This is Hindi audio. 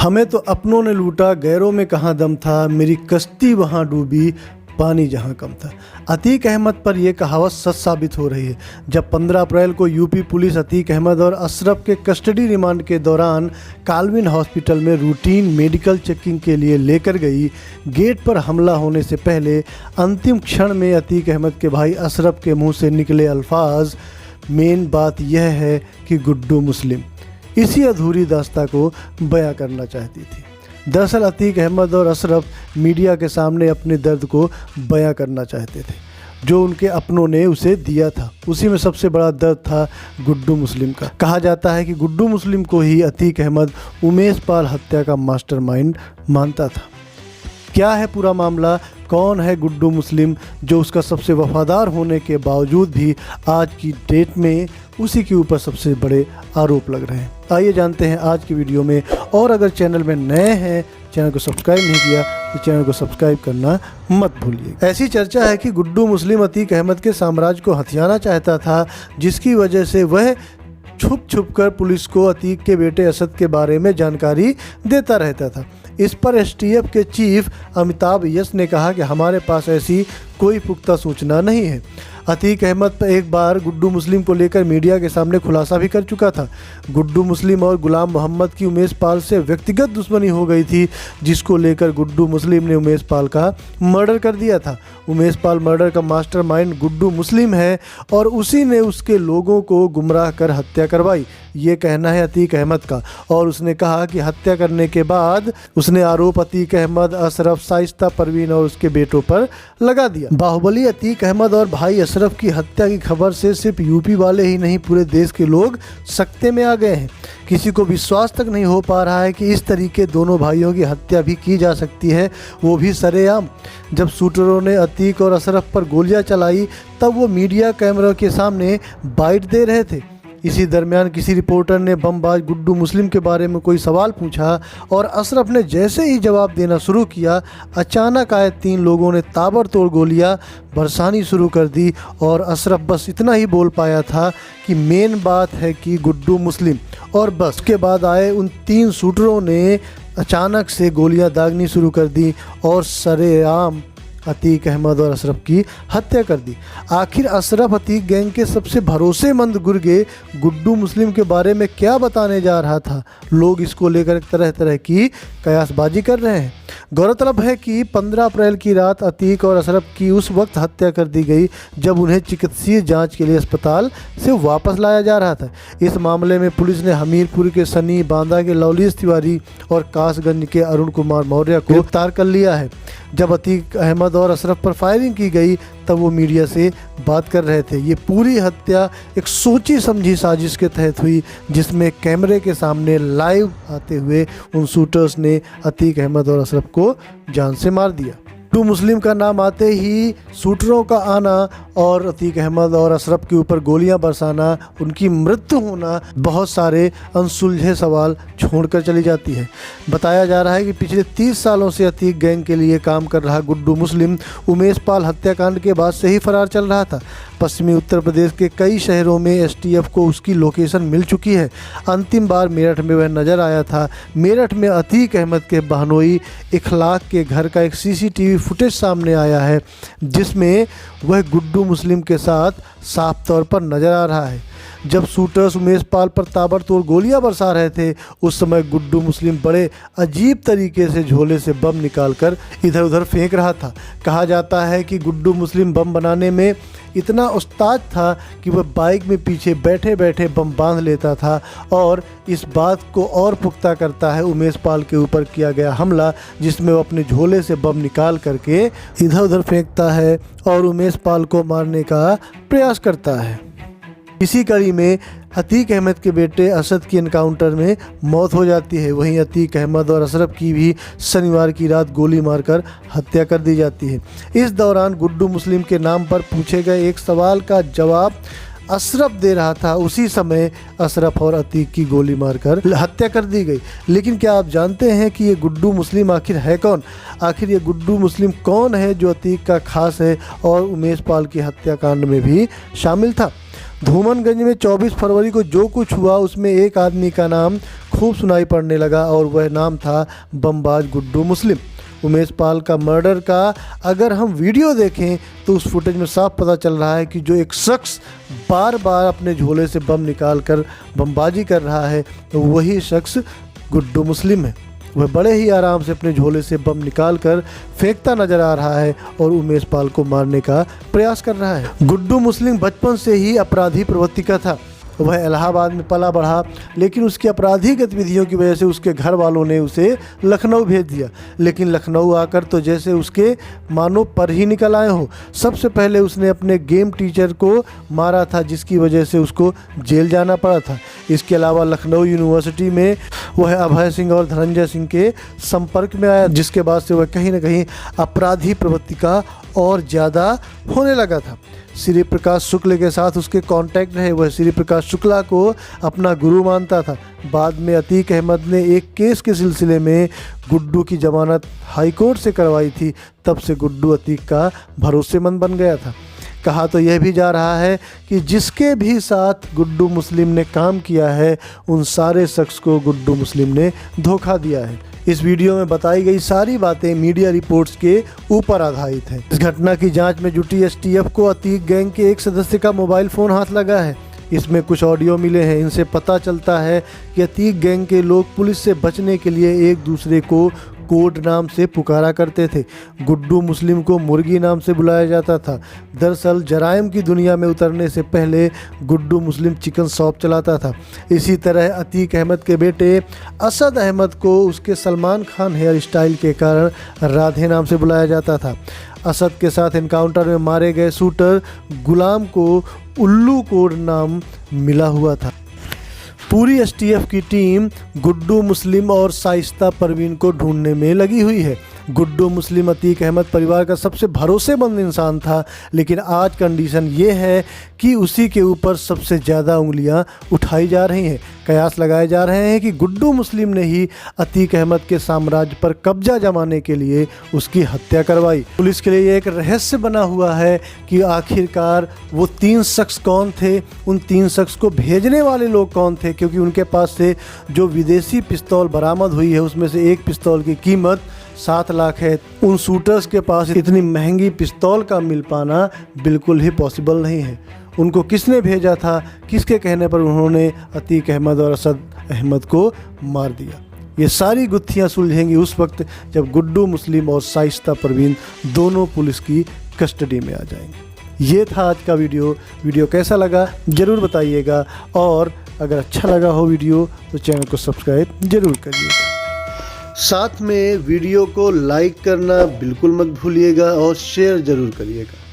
हमें तो अपनों ने लूटा, गैरों में कहाँ दम था, मेरी कश्ती वहाँ डूबी, पानी जहाँ कम था। अतीक अहमद पर यह कहावत सच साबित हो रही है। जब 15 अप्रैल को यूपी पुलिस अतीक अहमद और अशरफ के कस्टडी रिमांड के दौरान काल्विन हॉस्पिटल में रूटीन मेडिकल चेकिंग के लिए लेकर गई, गेट पर हमला होने से पहले अंतिम क्षण में अतीक अहमद के भाई अशरफ के मुंह से निकले अल्फाज, मेन बात यह है कि गुड्डू मुस्लिम, इसी अधूरी दास्तां को बयां करना चाहती थी। दरअसल अतीक अहमद और अशरफ मीडिया के सामने अपने दर्द को बयां करना चाहते थे जो उनके अपनों ने उसे दिया था। उसी में सबसे बड़ा दर्द था गुड्डू मुस्लिम का। कहा जाता है कि गुड्डू मुस्लिम को ही अतीक अहमद उमेश पाल हत्या का मास्टरमाइंड मानता था। क्या है पूरा मामला, कौन है गुड्डू मुस्लिम जो उसका सबसे वफादार होने के बावजूद भी आज की डेट में उसी के ऊपर सबसे बड़े आरोप लग रहे हैं। आइए जानते हैं आज की वीडियो में। और अगर चैनल में नए हैं, चैनल को सब्सक्राइब नहीं किया तो चैनल को सब्सक्राइब करना मत भूलिए। ऐसी चर्चा है कि गुड्डू मुस्लिम अतीक अहमद के साम्राज्य को हथियाना चाहता था, जिसकी वजह से वह छुप छुप कर पुलिस को अतीक के बेटे असद के बारे में जानकारी देता रहता था। इस पर एसटीएफ के चीफ अमिताभ यस ने कहा कि हमारे पास ऐसी कोई पुख्ता सूचना नहीं है। अतीक अहमद पर एक बार गुड्डू मुस्लिम को लेकर मीडिया के सामने खुलासा भी कर चुका था। गुड्डू मुस्लिम और गुलाम मोहम्मद की उमेश पाल से व्यक्तिगत दुश्मनी हो गई थी, जिसको लेकर गुड्डू मुस्लिम ने उमेश पाल का मर्डर कर दिया था। उमेश पाल मर्डर का मास्टरमाइंड गुड्डू मुस्लिम है और उसी ने उसके लोगों को गुमराह कर हत्या करवाई, ये कहना है अतीक अहमद का। और उसने कहा कि हत्या करने के बाद उसने आरोप अतीक अहमद, अशरफ, शाइस्ता परवीन और उसके बेटों पर लगा दिया। बाहुबली अतीक अहमद और भाई अशरफ की हत्या की खबर से सिर्फ यूपी वाले ही नहीं, पूरे देश के लोग सकते में आ गए हैं। किसी को विश्वास तक नहीं हो पा रहा है कि इस तरीके दोनों भाइयों की हत्या भी की जा सकती है, वो भी सरेआम। जब शूटरों ने अतीक और अशरफ पर गोलियां चलाई तब वो मीडिया कैमरों के सामने बाइट दे रहे थे। इसी दरमियान किसी रिपोर्टर ने बमबाज गुड्डू मुस्लिम के बारे में कोई सवाल पूछा और अशरफ ने जैसे ही जवाब देना शुरू किया, अचानक आए 3 लोगों ने ताबड़तोड़ गोलियां बरसानी शुरू कर दी और अशरफ बस इतना ही बोल पाया था कि मेन बात है कि गुड्डू मुस्लिम, और बस के बाद आए उन 3 शूटरों ने अचानक से गोलियां दागनी शुरू कर दी और सरेआम अतीक अहमद और अशरफ की हत्या कर दी। आखिर अशरफ अतीक गैंग के सबसे भरोसेमंद गुर्गे गुड्डू मुस्लिम के बारे में क्या बताने जा रहा था? लोग इसको लेकर तरह तरह की कयासबाजी कर रहे हैं। गौरतलब है कि 15 अप्रैल की रात अतीक और अशरफ की उस वक्त हत्या कर दी गई जब उन्हें चिकित्सीय जांच के लिए अस्पताल से वापस लाया जा रहा था। इस मामले में पुलिस ने हमीरपुर के सनी, बांदा के लवलीस तिवारी और कासगंज के अरुण कुमार मौर्य को गिरफ्तार कर लिया है। जब अतीक अहमद और अशरफ पर फायरिंग की गई तब वो मीडिया से बात कर रहे थे। ये पूरी हत्या एक सोची समझी साजिश के तहत हुई, जिसमें कैमरे के सामने लाइव आते हुए उन शूटर्स ने अतीक अहमद और अशरफ को जान से मार दिया। गुड्डू मुस्लिम का नाम आते ही शूटरों का आना और अतीक अहमद और अशरफ के ऊपर गोलियां बरसाना, उनकी मृत्यु होना बहुत सारे अनसुलझे सवाल छोड़कर चली जाती है। बताया जा रहा है कि पिछले 30 सालों से अतीक गैंग के लिए काम कर रहा गुड्डू मुस्लिम उमेश पाल हत्याकांड के बाद से ही फरार चल रहा था। पश्चिमी उत्तर प्रदेश के कई शहरों में एसटीएफ को उसकी लोकेशन मिल चुकी है। अंतिम बार मेरठ में वह नज़र आया था। मेरठ में अतीक अहमद के बहनोई इखलाक के घर का एक सीसीटीवी फुटेज सामने आया है, जिसमें वह गुड्डू मुस्लिम के साथ साफ तौर पर नज़र आ रहा है। जब शूटर्स उमेश पाल पर ताबड़तोड़ गोलियां बरसा रहे थे, उस समय गुड्डू मुस्लिम बड़े अजीब तरीके से झोले से बम निकालकर इधर उधर फेंक रहा था। कहा जाता है कि गुड्डू मुस्लिम बम बनाने में इतना उस्ताद था कि वह बाइक में पीछे बैठे बैठे बम बांध लेता था। और इस बात को और पुख्ता करता है उमेश पाल के ऊपर किया गया हमला, जिसमें वो अपने झोले से बम निकाल करके इधर उधर फेंकता है और उमेश पाल को मारने का प्रयास करता है। इसी कड़ी में अतीक अहमद के बेटे असद की एनकाउंटर में मौत हो जाती है। वहीं अतीक अहमद और अशरफ की भी शनिवार की रात गोली मारकर हत्या कर दी जाती है। इस दौरान गुड्डू मुस्लिम के नाम पर पूछे गए एक सवाल का जवाब अशरफ दे रहा था। उसी समय अशरफ और अतीक की गोली मारकर हत्या कर दी गई। लेकिन क्या आप जानते हैं कि ये गुड्डू मुस्लिम आखिर है कौन? आखिर ये गुड्डू मुस्लिम कौन है जो अतीक का खास है और उमेश पाल की हत्याकांड में भी शामिल था? धूमनगंज में 24 फरवरी को जो कुछ हुआ उसमें एक आदमी का नाम खूब सुनाई पड़ने लगा और वह नाम था बमबाज गुड्डू मुस्लिम। उमेश पाल का मर्डर का अगर हम वीडियो देखें तो उस फुटेज में साफ पता चल रहा है कि जो एक शख्स बार बार अपने झोले से बम निकाल कर बमबाजी कर रहा है तो वही शख्स गुड्डू मुस्लिम है। वह बड़े ही आराम से अपने झोले से बम निकाल कर फेंकता नजर आ रहा है और उमेश पाल को मारने का प्रयास कर रहा है। गुड्डू मुस्लिम बचपन से ही अपराधी प्रवृत्ति का था। वह इलाहाबाद में पला बढ़ा, लेकिन उसकी आपराधिक गतिविधियों की वजह से उसके घर वालों ने उसे लखनऊ भेज दिया। लेकिन लखनऊ आकर तो जैसे उसके मानो पर ही निकल आए हो। सबसे पहले उसने अपने गेम टीचर को मारा था, जिसकी वजह से उसको जेल जाना पड़ा था। इसके अलावा लखनऊ यूनिवर्सिटी में वह अभय सिंह और धनंजय सिंह के संपर्क में आया, जिसके बाद से वह कहीं ना कहीं अपराधी प्रवृत्ति का और ज़्यादा होने लगा था। श्री प्रकाश शुक्ल के साथ उसके कांटेक्ट रहे। वह श्री प्रकाश शुक्ला को अपना गुरु मानता था। बाद में अतीक अहमद ने एक केस के सिलसिले में गुड्डू की जमानत हाई कोर्ट से करवाई थी। तब से गुड्डू अतीक का भरोसेमंद बन गया था। कहा तो यह भी जा रहा है कि जिसके भी साथ गुड्डू मुस्लिम ने काम किया है उन सारे शख्स को गुड्डू मुस्लिम ने धोखा दिया है। इस वीडियो में बताई गई सारी बातें मीडिया रिपोर्ट्स के ऊपर आधारित हैं। इस घटना की जांच में जुटी एसटीएफ को अतीक गैंग के एक सदस्य का मोबाइल फ़ोन हाथ लगा है। इसमें कुछ ऑडियो मिले हैं। इनसे पता चलता है कि अतीक गैंग के लोग पुलिस से बचने के लिए एक दूसरे को कोड नाम से पुकारा करते थे। गुड्डू मुस्लिम को मुर्गी नाम से बुलाया जाता था। दरअसल जराइम की दुनिया में उतरने से पहले गुड्डू मुस्लिम चिकन शॉप चलाता था। इसी तरह अतीक अहमद के बेटे असद अहमद को उसके सलमान खान हेयर स्टाइल के कारण राधे नाम से बुलाया जाता था। असद के साथ एनकाउंटर में मारे गए शूटर गुलाम को उल्लू कोड नाम मिला हुआ था। पूरी एसटीएफ की टीम गुड्डू मुस्लिम और शाइस्ता परवीन को ढूंढने में लगी हुई है। गुड्डू मुस्लिम अतीक अहमद परिवार का सबसे भरोसेमंद इंसान था, लेकिन आज कंडीशन ये है कि उसी के ऊपर सबसे ज़्यादा उंगलियां उठाई जा रही हैं। कयास लगाए जा रहे हैं कि गुड्डू मुस्लिम ने ही अतीक अहमद के साम्राज्य पर कब्जा जमाने के लिए उसकी हत्या करवाई। पुलिस के लिए एक रहस्य बना हुआ है कि आखिरकार वो 3 शख्स कौन थे, उन 3 शख्स को भेजने वाले लोग कौन थे, क्योंकि उनके पास से जो विदेशी पिस्तौल बरामद हुई है उसमें से एक पिस्तौल की कीमत 7 लाख है। उन शूटर्स के पास इतनी महंगी पिस्तौल का मिल पाना बिल्कुल ही पॉसिबल नहीं है। उनको किसने भेजा था, किसके कहने पर उन्होंने अतीक अहमद और असद अहमद को मार दिया, ये सारी गुत्थियां सुलझेंगी उस वक्त जब गुड्डू मुस्लिम और शाइस्ता परवीन दोनों पुलिस की कस्टडी में आ जाएंगे। ये था आज का वीडियो कैसा लगा ज़रूर बताइएगा, और अगर अच्छा लगा हो वीडियो तो चैनल को सब्सक्राइब ज़रूर करिएगा। साथ में वीडियो को लाइक करना बिल्कुल मत भूलिएगा और शेयर ज़रूर करिएगा।